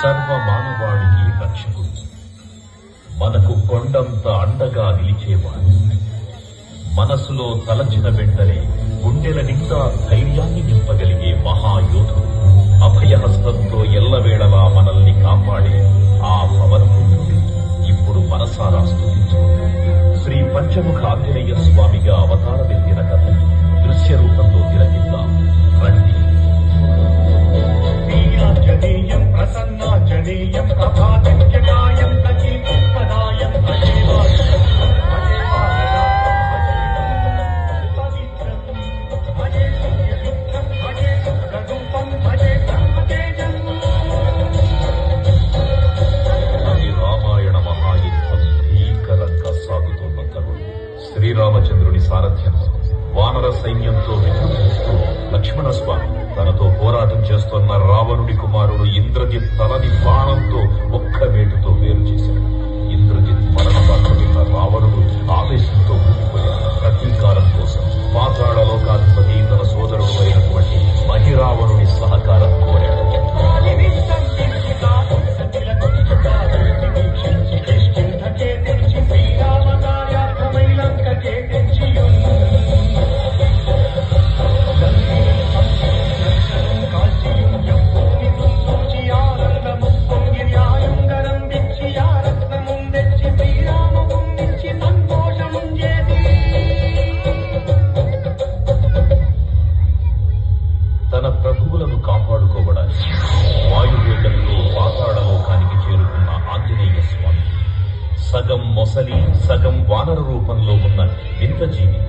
సర్వ మానవాళికి రక్షకుడు, మనకు కొండంత అండగా నిలిచేవాడు. మనసులో తలచిన వెంటనే గుండెల నిండా ధైర్యాన్ని నింపగలిగే మహాయోధుడు, అభయహస్తంతో ఎల్లవేళలా మనల్ని కాపాడే ఆ పవనపుత్రుడు ఇప్పుడు మనసారా స్తుతించుకుంటూ శ్రీ పంచముఖ ఆంజనేయ స్వామిగా అవతారమెత్తిన కథని దృశ్య రూపంలో తిలకిద్దాం రండి. వీరాంజనేయం ప్రసన్నాంజనేయం ప్రభాతంజనాయం ప్రకీర్తిపదాయం రామాయణ మహాయుద్ధం భీకరంగా సాగుతున్న తరుణం శ్రీరామచంద్రుని సారథ్యంలో వానర సైన్యంతో విజృంభిస్తూ లక్ష్మణస్వామి తనతో పోరాటం చేస్తున్న రావణుడి కుమారుడు ఇంద్రజిత్ తలని బాణంతో ఒక్క వేటుతో వేరు చేశాడు. ఇంద్రజిత్ మరణదాఖలున్న రావణుడు ఆవేశంతో ఊడిపోయాడు. ప్రతీకారం కోసం పాతాళ లోకాధిపతి తన సోదరుడు అయినటువంటి మహిరావణుని సహకారం కోరాడు. తన ప్రభువులను కాపాడుకోవడానికి వాయువేగంలో పాతాళలోకానికి చేరుకున్న ఆంజనేయ స్వామి సగం మొసలి సగం వానర రూపంలో ఉన్న వింత జీవి